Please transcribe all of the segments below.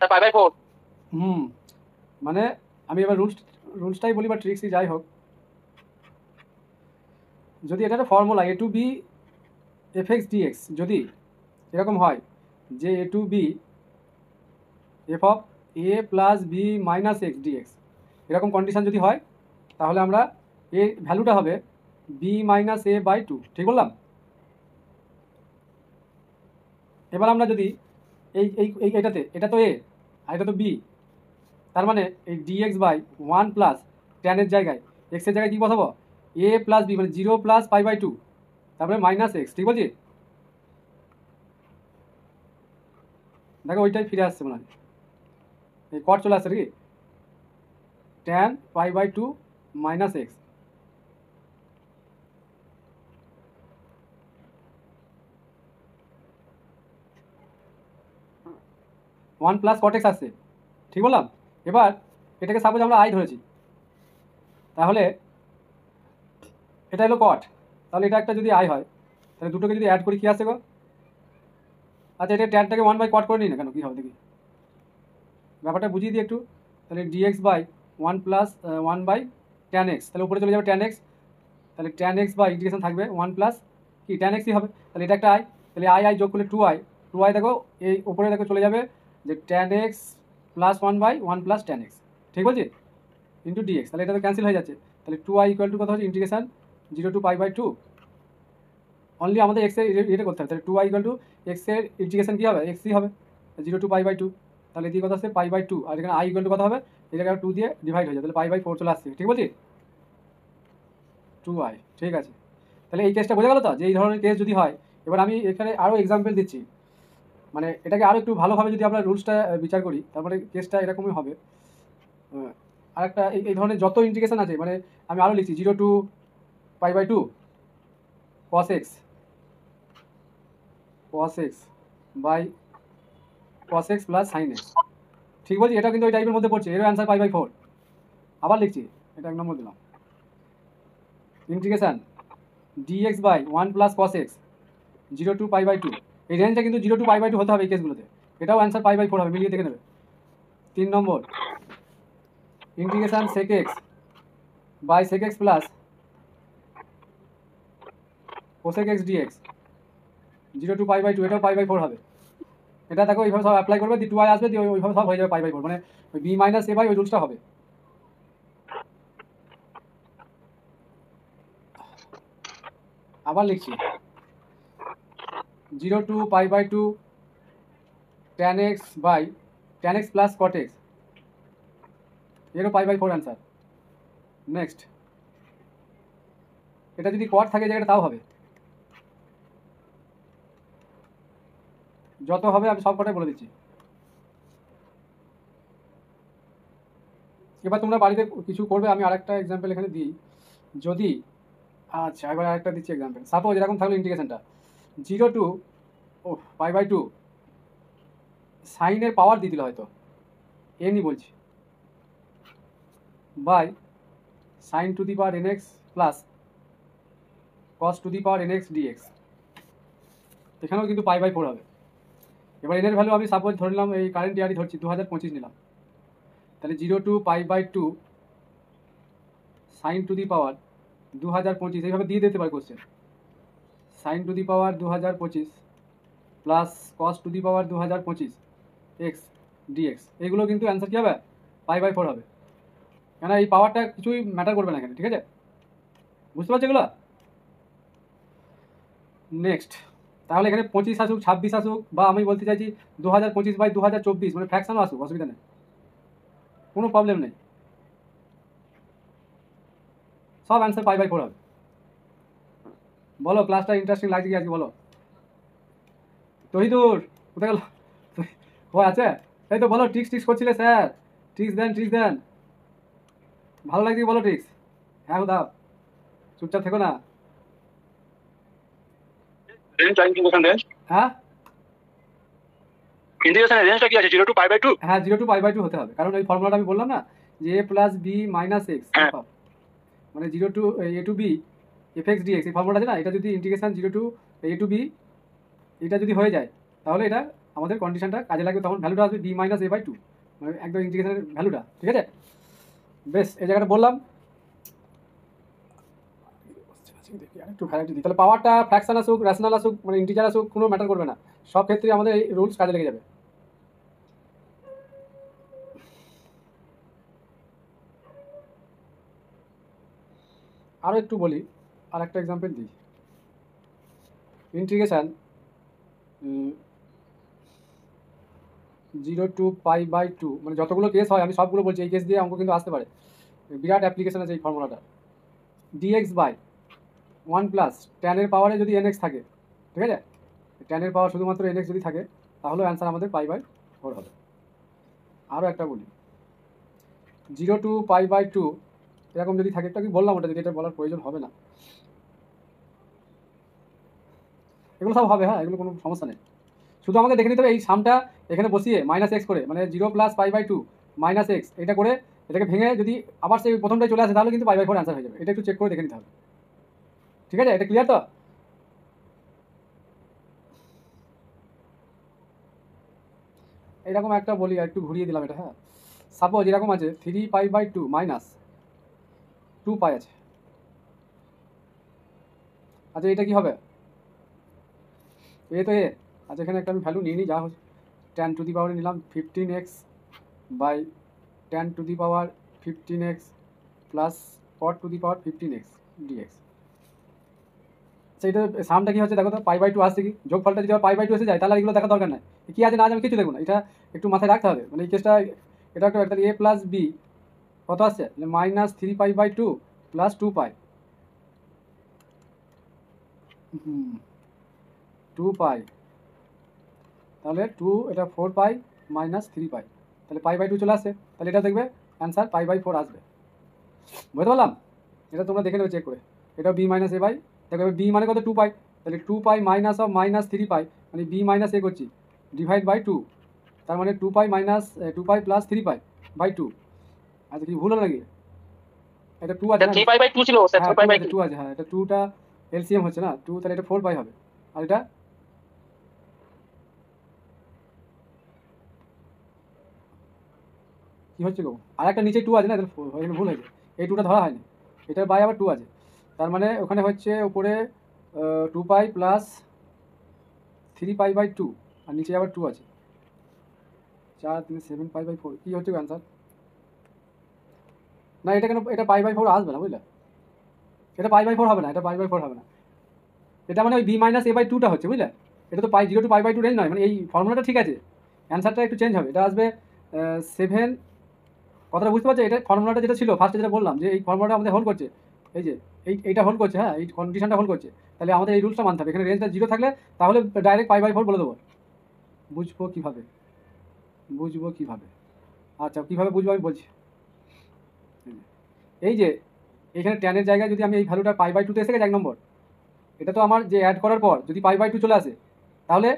π/4। হুম, মানে আমি এবার রুলসটাই বলি বা ট্রিক্সই যাই হোক, যদি এটা একটা formula a to b f x dx যদি এরকম হয় যে a to b f of a plus b minus x dx, এরকম কন্ডিশন যদি হয় তাহলে আমরা এর ভ্যালুটা হবে b minus a by two. ঠিক বললাম? এবার আমরা যদি এই এই এই এটাতে, এটা তো এ আর এটা তো বি, তার মানে এই ডিএক্স বাই ওয়ান প্লাস ট্যানের জায়গায় এক্সের জায়গায় কী বসাবো, এ প্লাস বি মানে 0 প্লাস π/2 তারপরে মাইনাস এক্স। ঠিক বলছি? দেখো ওইটাই ফিরে আসছে মনে হয়, এই কট চলে আসছে নাকি, tan π/2 minus x. One plus cot x আসছে। ঠিক বললাম? এবার এটাকে সাপোজ আমরা আই ধরেছি, তাহলে এটা হলো কট, তাহলে এটা একটা যদি আই হয় তাহলে দুটোকে যদি অ্যাড করি কী আসছে গো? আচ্ছা, এটা ট্যানটাকে 1/কট করে নিই না কেন, কী হবে দেখি, ব্যাপারটা বুঝিয়ে দিই একটু। তাহলে ডিএক্স বাই 1+1/tan x, তাহলে উপরে চলে যাবে tan x, তাহলে tan x বা ইন্টিগ্রেশন থাকবে 1 প্লাস কি tan x হবে, তাহলে এটা একটা আই, তাহলে আই যোগ করলে 2i দেখো এই উপরে দেখো চলে যাবে যে tan x plus 1/1 plus tan x। ঠিক বলছি? ইন্টু ডিএক্স, তাহলে এটা তো ক্যান্সেল হয়ে যাচ্ছে, তাহলে 2i ইকুয়াল টু কত হচ্ছে ইন্টিগ্রেশন 0 to π/2। অনলি আমাদের এক্সের এটা করতে হবে, তাহলে 2i ইকুয়াল টু এক্সের ইন্টিগ্রেশন কী হবে, এক্সই হবে 0 to π/2, তাহলে এদিকে কত আসছে π/2, আর এখানে আই ইকুয়াল টু কত হবে, এটাকে 2 দিয়ে ডিভাইড হয়ে যাবে, তাহলে π/4 চলে আসছে। ঠিক বলছি? 2i। ঠিক আছে, তাহলে এই কেসটা বোঝা গেল তো যে এই ধরনের কেস যদি হয়। এবার আমি এখানে আরও এক্সাম্পল দিচ্ছি, মানে এটাকে আরও একটু ভালোভাবে যদি আমরা রুলসটা বিচার করি তারপরে কেসটা এরকমই হবে। আরেকটা এই ধরনের যত ইন্টিগ্রেশন আছে, মানে আমি আরও লিখছি 0 to π/2 cos x by cos x plus sine x। ঠিক বলছি? এটা কিন্তু ওই টাইপের মধ্যে পড়ছে, এরও অ্যান্সার π/4। আবার লিখছি, এটা 1 নম্বর দিলাম, integration dx by 1 plus cos x 0 to π/2, এই রেঞ্জটা কিন্তু 0 to π/2 হতে হবে এই কেসগুলোতে, এটাও অ্যান্সার π/4 হবে, মিলিয়ে দেখে নেবে। 3 নম্বর integration sec x by sec x plus cosec x dx 0 to π/2, এটাও π/4 হবে। এটা দেখো এইভাবে সব অ্যাপ্লাই করবে, দিয়ে 2i আসবে, দিয়ে ওইভাবে সব হয়ে যাবে π/4, মানে ওই বি মাইনাস এ বাই ওই রুলসটা হবে। আবার লিখছি 0 to π/2 tan x by tan x plus cot x, এরও π/4 অ্যান্সার। নেক্সট, এটা যদি কট থাকে জায়গাটা তাও হবে, যত হবে আমি সব কটাই বলে দিচ্ছি। এবার তোমরা বাড়িতে কিছু করবে, আমি আরেকটা এক্সাম্পল এখানে দিই যদি, আচ্ছা এবার আরেকটা দিচ্ছি এক্সাম্পল। সাপোজ এরকম থাকলো ইন্টিগ্রেশনটা 0 to π/2 সাইনের পাওয়ার দিয়ে দিল হয়তো এনই বলছি, by sine to the power nx plus cos to the power nx dx, এখানেও কিন্তু π/4 হবে। এবার এনের ভ্যালু আমি সাপোজ ধরে নিলাম, এই কারেন্ট ইয়ারই ধরছি 2025 নিলাম, তাহলে 0 to π/2 sine to the power 2025, এইভাবে দিয়ে দিতে পারে question, sine to the power 2025 plus cos to the power 2025 x dx, এগুলো কিন্তু অ্যান্সার কী হবে, π/4 হবে, কেন এই পাওয়ারটা কিছুই ম্যাটার করবে না এখানে। ঠিক আছে? বুঝতে পারছো এগুলো? নেক্সট, তাহলে এখানে 25 আসুক 26 আসুক, বা আমি বলতে চাইছি 2025/2024, মানে ফ্র্যাকশনও আসুক, অসুবিধা নেই, কোনো প্রবলেম নেই, সব অ্যান্সার π/4 হবে। বলো ক্লাসটা ইন্টারেস্টিং লাগছে কি আজকে, বলো। তহিদুর কোথায় গেল, ও আছে, এই তো বলো, ট্রিক্স করছিলে স্যার, ট্রিক্স দেন, ভালো লাগছে কি বলো ট্রিক্স, হ্যাঁ দাও, চুপচাপ থেকো না। হ্যাঁ, ইন্টিগ্রেশনের রেঞ্জটা কি আছে 0 to π/2? হ্যাঁ 0 to π/2 হতে হবে, কারণ ওই ফর্মুলাটা আমি বললাম না যে a plus b minus x, মানে 0 to a to b f x dx, এই ফর্মুলাটা আছে না, এটা যদি integration 0 to a to b এটা যদি হয়ে যায় তাহলে এটা আমাদের কন্ডিশনটা কাজে লাগবে, তখন ভ্যালুটা আসবে b minus a by two, মানে একদম ইন্টিগ্রেশনের ভ্যালুটা। ঠিক আছে, বেশ এই জায়গাটা বললাম। একটু ভ্যারাইটি দিই, তাহলে পাওয়ারটা ফ্র্যাকশন আসুক, রেশনাল আসুক, মানে ইন্টিজার আসুক, কোনো ম্যাটার করবে না, সব ক্ষেত্রে আমাদের এই রুলস কাজে লেগে যাবে। আরও একটু বলি, আর একটা এক্সাম্পল দিই। Integration 0 to pi by two, মানে যতগুলো কেস হয় আমি সবগুলো বলছি, এই কেস দিয়ে অঙ্ক কিন্তু আসতে পারে, বিরাট অ্যাপ্লিকেশন আছে এই ফর্মুলাটা। ডিএক্স বাই 1 প্লাস ট্যানের পাওয়ারে যদি এনএক্স থাকে, ঠিক আছে, ট্যানের পাওয়ার শুধুমাত্র এনএক্স যদি থাকে, তাহলে অ্যান্সার আমাদের পাই বাই 4 হবে। আরও একটা বলি, 0 টু পাই বাই টু এরকম যদি থাকে, একটু কি বললাম ওটা, যদি এটা বলার প্রয়োজন হবে না, এগুলো সব হবে। হ্যাঁ, এগুলো কোনো সমস্যা নেই, শুধু আমাকে দেখে নিতে হবে এই সামটা এখানে বসিয়ে মাইনাস এক্স করে, মানে 0 plus pi by two minus x, এটা করে এটাকে ভেঙে যদি আবার সেই প্রথমটাই চলে আসে, তাহলে কিন্তু পাই বাই 4 অ্যান্সার হয়ে যাবে। এটা একটু চেক করে দেখে নিতে হবে। ঠিক আছে, এটা ক্লিয়ার তো? এরকম একটা বলি, একটু ঘুরিয়ে দিলাম এটা। হ্যাঁ, সাপোজ এরকম আছে 3 পাই বাই টু মাইনাস 2 পাই আছে। আচ্ছা, এটা কি হবে? এ তো এ। আচ্ছা, এখানে একটা আমি ভ্যালু নিয়ে নিই, যা হচ্ছে tan টু দি পাওয়ারে নিলাম 15x by tan to the power 15x plus cot to the power 15x dx। সেইটা সামটা কি হচ্ছে দেখো তো, পাই বাই টু আসছে কি, যোগফলটা যদি পাই বাই টু এসে যায়, তাহলে এগুলো দেখা দরকার নাই, কি আছে না আছে আমি কিছু দেখবো না, এটা একটু মাথায় রাখতে হবে। মানে এই কেসটা এটা একটা, তাহলে এ প্লাস বি কত আসছে, minus 3 pi by two plus 2 pi, 2 pi, তাহলে 2 এটা 4 পাই মাইনাস 3 পাই, তাহলে পাই বাই টু চলে আসছে, তাহলে এটা দেখবে অ্যান্সার পাই বাই 4 আসবে। বুঝতে পারলাম? এটা তোমরা দেখে নেবে চেক করে। এটা বি মাইনাস এ বাই, দেখো বি মানে কত 2 পাই, তাহলে 2 পাই মাইনাস অফ মাইনাস 3 পাই, মানে বি মাইনাস এ করছি ডিভাইড বাই 2, তার মানে 2 pi minus 2 pi plus 3 pi by 2। আচ্ছা, কি ভুল হলো নাকি? এটা 2 আছে না? 3 পাই বাই 2 ছিল স্যার, হ্যাঁ 3 পাই বাই 2। 2 আছে, হ্যাঁ এটা 2টা এলসিএম হচ্ছে না 2, তাহলে এটা 4 পাই হবে। আর এটা কি হচ্ছে গো, আর একটা নিচে 2 আছে না, এখানে ভুল হয়েছে, এই 2টা ধরা হয়নি, এটার বাই আবার 2 আছে, তার মানে ওখানে হচ্ছে উপরে 2 পাই প্লাস 3 পাই বাই 2, আর নিচে আবার 2 আছে, 4 3 7 পাই বাই 4। কী হচ্ছে অ্যান্সার? না, এটা কেন, এটা পাই বাই 4 আসবে না, বুঝলে, এটা পাই বাই 4 হবে না, এটা পাই বাই 4 হবে না, এটা মানে ওই বি মাইনাস এ বাই 2টা হচ্ছে, বুঝলে, এটা তো পাই 0 টু পাই বাই 2 রেঞ্জ নয়, মানে এই ফর্মুলাটা ঠিক আছে, অ্যান্সারটা একটু চেঞ্জ হবে, এটা আসবে 7। কথাটা বুঝতে পারছো? এটা ফর্মুলাটা যেটা ছিল ফার্স্টে, যেটা বললাম যে এই ফর্মুলাটা আমাদের হোল্ড করছে, এই যে এইটা হোল্ড করছে, হ্যাঁ এই কন্ডিশনটা হোল্ড করছে, তাহলে আমাদের এই রুলসটা মানতে হবে, এখানে রেঞ্জটা 0 থাকলে তাহলে ডাইরেক্ট পাই বাই 4 বলে দেবো। বুঝবো কীভাবে? আচ্ছা, কীভাবে বুঝবো আমি বলছি। এই যে এখানে ট্যানের জায়গায় যদি আমি এই ভ্যালুটা পাই বাই 2তে এসে গেছে 1 নম্বর, এটা তো আমার যে অ্যাড করার পর যদি পাই বাই 2 চলে আসে, তাহলে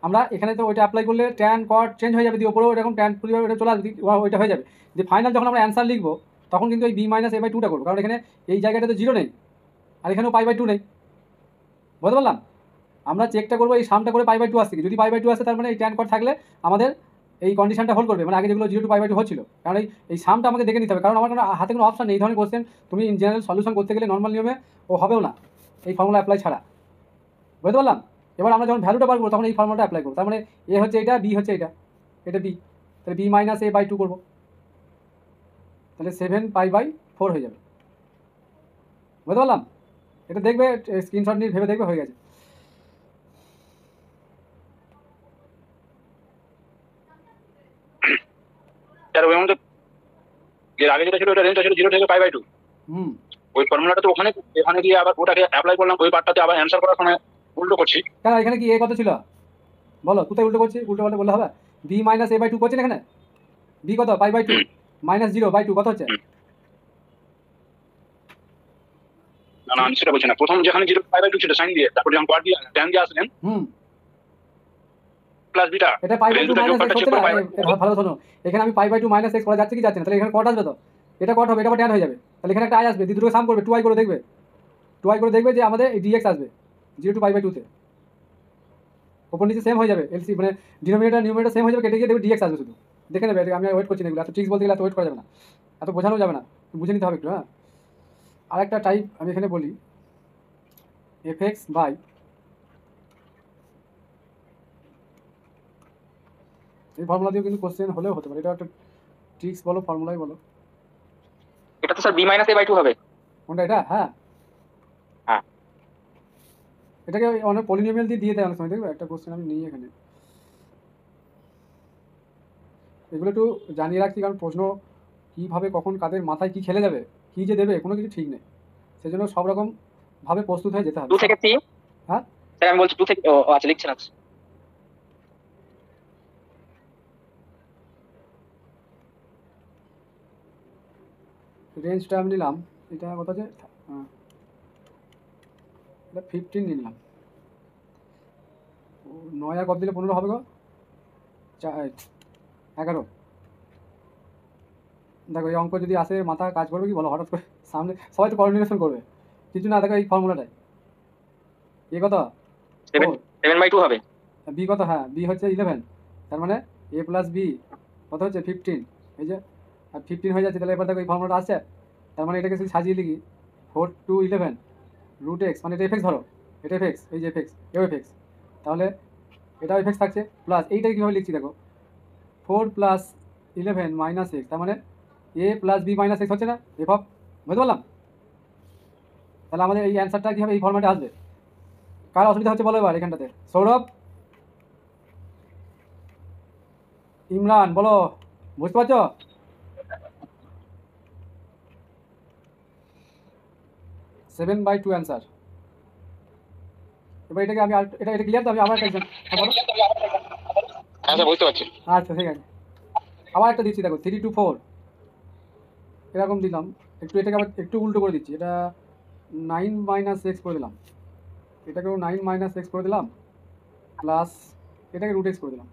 আমরা এখানে তো ওইটা অ্যাপ্লাই করলে ট্যান কট চেঞ্জ হয়ে যাবে, দিয়ে ওপরেও এরকম ট্যান পরিবার ওটা চলে আসবে, ওইটা হয়ে যাবে, যে ফাইনাল যখন আমরা অ্যান্সার লিখবো তখন কিন্তু এই বি মাইনাস এ বাই 2টা করবো, কারণ এখানে এই জায়গাটা তো 0 নেই, আর এখানেও পাই বাই 2 নেই। বুঝতে পারলাম? আমরা চেকটা করবো এই সামটা করে পাই বাই 2 আসছে কি, যদি পাই বাই 2 আসে তার মানে এই ট্যান কট থাকলে আমাদের এই কন্ডিশনটা হোল্ড করবে, মানে আগে যেগুলো 0 টু পাই বাই 2 হচ্ছিল, কারণ এই সামটা আমাকে দেখে নিতে হবে, কারণ আমার কোনো হাতে কোনো অপশন নেই, এই ধরনের কোশ্চেন তুমি ইন জেনারেল সলিউশন করতে গেলে নর্মাল নিয়মে ও হবেও না এই ফর্মুলা অ্যাপ্লাই ছাড়া। বুঝতে পারলাম? এবার আমরা যখন ভ্যালুটা বার করবো তখন এই ফর্মুলাটা অ্যাপ্লাই করবো, তার মানে এ হচ্ছে এটা, বি হচ্ছে এটা বি, তাহলে বি মাইনাস এ বাই 2 করবো, তাহলে 7 পাই বাই 4 হয়ে যাবে। বুঝতে পারলাম? এটা দেখবে, স্ক্রিনশট নিয়ে ভেবে দেখবে হয়ে গেছে। স্যার ওই মধ্যে এর আগে যেটা ছিল ওটা রেঞ্জটা ছিল 0 থেকে পাই বাই 2। ওই ফর্মুলাটা তো ওখানে গিয়ে আবার ওটাকে অ্যাপ্লাই করলাম, ওই পার্টটাতে আবার অ্যান্সার করার সময় উল্টো করছি। কেন এখানে কি এ কত ছিল বলো, কোথায় উল্টো করছি? উল্টো বললে হবে? বি মাইনাস এ বাই 2 করছি না এখানে, বি কত পাই বাই 2 মাইনাস 0 বাই 2 কত হচ্ছে? না না, আমি সেটা বলছি না, প্রথম যেখানে 0 পাই বাই 2 ছিল সাইন দিয়ে, তারপর যখন কোয়াড দিয়ে ট্যান দিয়ে আসলেন প্লাস বিটা, এটা পাই বাই 2 মাইনাস x হচ্ছে না, ভালো শোনো, এখানে আমি পাই বাই 2 মাইনাস x করা যাচ্ছে কি যাচ্ছে না, তাহলে এখানে কট আসবে তো, এটা কট হবে, এটা আবার ট্যান হয়ে যাবে, তাহলে এখানে একটা আই আসবে, দুটোকে সাম করবে 2i করে দেখবে, 2i করে দেখবে যে আমাদের এই dx আসবে 0 টু পাই বাই 2 তে। ওপর নিচে সেম হয়ে যাবে, এলসি মানে ডিনোমিনেটর নিউমিনেটর সেম হয়ে যাবে, কেটে গিয়ে দেখবে ডিএক্স আসবে শুধু। দেখে নেবে, আমি ওয়েট করছি না, এগুলো এত ট্রিক্স বলতে গেলে এত ওয়েট করা যাবে না, এত বোঝানো যাবে না, বুঝে নিতে হবে একটু। হ্যাঁ, আর একটা টাইপ আমি এখানে বলি, এফএক্স বাই এই ফর্মুলা দিয়েও কিন্তু কোশ্চেন হলেও হতে পারে, এটা একটা ট্রিক্স বলো, ফর্মুলাই বলো। এটা তো স্যার b মাইনাস a/2 হবে। কোনটা এটা? হ্যাঁ, হ্যাঁ, এটাকে অনেক পলিনোমিয়াল দিয়ে দেয় অনেক সময়, দেখবে একটা কোশ্চেন আমি নিই এখানে, এগুলো একটু জানিয়ে রাখছি, কারণ প্রশ্ন কীভাবে কখন কাদের মাথায় কী খেলে যাবে, কী যে দেবে কোনো কিছু ঠিক নেই, সেই জন্য সব রকম ভাবে প্রস্তুত হয়ে যেতে হবে। 2 থেকে 3। হ্যাঁ স্যার আমি বলছি 2 থেকে, ও আচ্ছা লিখছেন, আচ্ছা। রেঞ্জটা আমি নিলাম, এটা কত আছে, এটা 15 নিলাম, 9 আর কত দিলে 15 হবে গো, 11। দেখো এই অঙ্ক যদি আসে মাথা কাজ করবে কি বলো, হঠাৎ করে সামনে সবাই তো কোঅর্ডিনেশন করবে, কিছু না, দেখো এই ফর্মুলাটাই, এ কত 7/2 হবে। বি কত, হ্যাঁ বি হচ্ছে 11, তার মানে এ প্লাস বি কত হচ্ছে 15, এই যে আর 15 হয়ে যাচ্ছে, তাহলে এবার দেখো এই ফর্মুলাটা আসছে, তার মানে এটাকে যদি সাজিয়ে লিখি 4 to 11 রুট এক্স, মানে এটা এফএক্স ধরো, এটা এফএক্স, এই যে এফএক্স এও এফএক্স, তাহলে এটাও এফএক্স থাকছে, প্লাস এইটাকে কীভাবে লিখছি দেখো 4 প্লাস 11 মাইনাস এক্স, তার মানে এ প্লাস বি মাইনাস এক্স হচ্ছে না, এফ অফ, বুঝতে পারলাম? তাহলে আমাদের এই অ্যান্সারটা কীভাবে এই ফর্ম্যাটে আসবে, কার অসুবিধা হচ্ছে বলো এবার এখানটাতে, সৌরভ, ইমরান বলো, বুঝতে পারছো? 7/2 অ্যান্সার। এবার এটাকে আমি এটা এটা ক্লিয়ার তো, আমি আবার একটা এক্সাম্পল, হ্যাঁ স্যার বুঝতে পারছি। আচ্ছা ঠিক আছে, আবার একটা দিচ্ছি দেখো 3 to 4 এরকম দিলাম, একটু এটাকে আবার একটু উল্টো করে দিচ্ছি, এটা 9 মাইনাস এক্স করে দিলাম, এটাকেও 9 মাইনাস এক্স করে দিলাম, প্লাস এটাকে রুট এক্স করে দিলাম,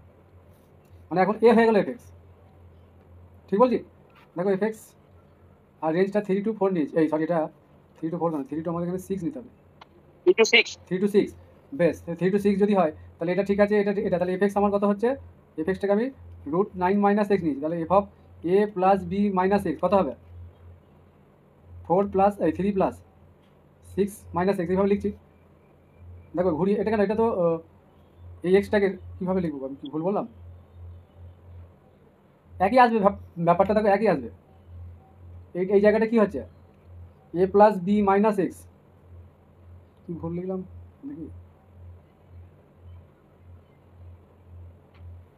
মানে এখন এ হয়ে গেল এফএক্স, ঠিক বলছি? দেখো এফএক্স আর রেঞ্জটা 3 to 4 নিয়েছি, এই সরি এটা 3 to 4 না, 3 to আমাদের এখানে 6 নিতে হবে, 3 to 6 বেশ, 3 to 6 যদি হয় তাহলে এটা ঠিক আছে, এটা তাহলে এফএক্স আমার কত হচ্ছে, এফএক্সটাকে আমি রুট 9 মাইনাস এক্স নিয়েছি, তাহলে f of a plus b minus x কত হবে, 4 প্লাস 3 প্লাস 6 মাইনাস এক্স, এইভাবে লিখছি। দেখো ঘুরিয়ে এটা কেন, এটা তো এই এক্সটাকে কীভাবে লিখবো, আমি কি ভুল বললাম? একই আসবে, ব্যাপারটা দেখো একই আসবে, এই জায়গাটা কি হচ্ছে, এ প্লাস বি মাইনাস এক্স, কি ভুল লিখলাম নাকি,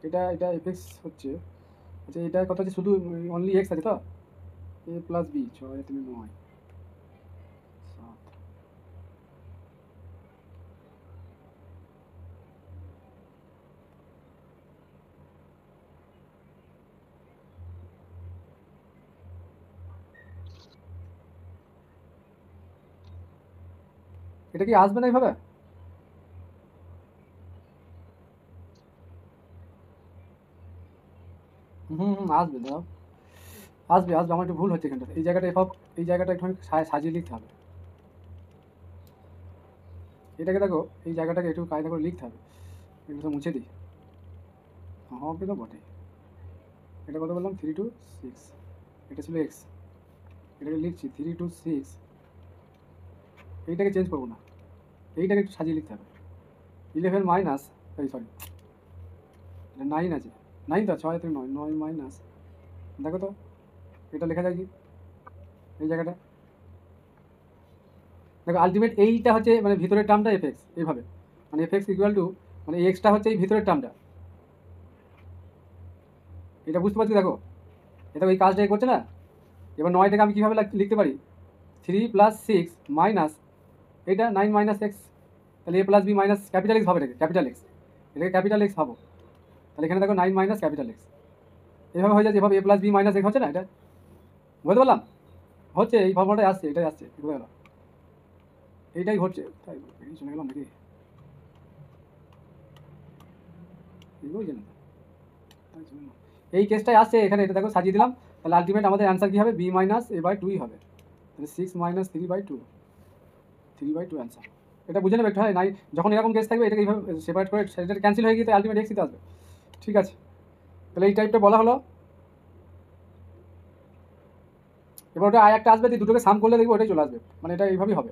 এটা এফএক্স হচ্ছে, আচ্ছা এটা কত আছে, শুধু অনলি এক্স আছে তো, এ প্লাস বি 6 3 9 7, এটা কি আসবে না এইভাবে? আসবে দাও, আসবে আসবে, আমার একটু ভুল হচ্ছে এখানটা, এই জায়গাটা এফ, এই জায়গাটা একটু সাজিয়ে লিখতে হবে, এটাকে দেখো এই জায়গাটাকে একটু কায়দা করে লিখতে হবে, এগুলো তো মুছে দিই, হবে তো বটে, এটা কত বললাম 3 to 6, এটা ছিল এক্স, এটাকে লিখছি 3 to 6, এইটাকে চেঞ্জ করবো না, এইটাকে একটু সাজিয়ে লিখতে হবে, 11 মাইনাস, এই সরি এটা 9 আছে, 9 তো 6 3 9 9 মাইনাস, দেখো তো এটা লেখা যায় কি এই জায়গাটা, দেখো আলটিমেট এইটা হচ্ছে মানে ভিতরের টার্মটা এফএক্স, এইভাবে মানে এফএক্স ইকুয়াল টু মানে এই এক্সটা হচ্ছে এই ভিতরের টার্মটা, এটা বুঝতে পারছি? দেখো এটা ওই কাজটাই করছে না, এবার 9টাকে আমি কীভাবে লিখতে পারি, 3 প্লাস 6 মাইনাস এইটা 9 মাইনাস এক্স, তাহলে a plus b minus capital x হবে, এটাকে ক্যাপিটাল এক্স, এটাকে ক্যাপিটাল এক্স ভাবো, তাহলে এখানে দেখো 9 মাইনাস ক্যাপিটাল এক্স, এইভাবে হয়ে যাচ্ছে, এভাবে এ প্লাস বি মাইনাস এক্স হচ্ছে না, এটা বুঝতে পারলাম, হচ্ছে এই ফর্মুলাটাই আসছে, এটাই আসছে, বুঝতে গেল, এইটাই ঘটছে, তাই চলে গেলাম নাকি, এই কেসটাই আসছে এখানে, এটা দেখো সাজিয়ে দিলাম, তাহলে আলটিমেট আমাদের অ্যান্সার কী হবে, বি মাইনাস এ বাই 2ই হবে, তাহলে 6 মাইনাস 3/2, 3/2 অ্যান্সার। এটা বুঝে নেবে একটু, হয় নাই যখন এরকম কেস থাকবে এটাকে এইভাবে সেপারেট করে সেটা ক্যান্সেল হয়ে গিয়ে আলটিমেট এক্সিতে আসবে। ঠিক আছে, তাহলে এই টাইপটা বলা হলো। এবার ওটা আই একটা আসবে, দুটোকে সাম করলে দেখবো ওটাই চলে আসবে, মানে এটা এইভাবেই হবে।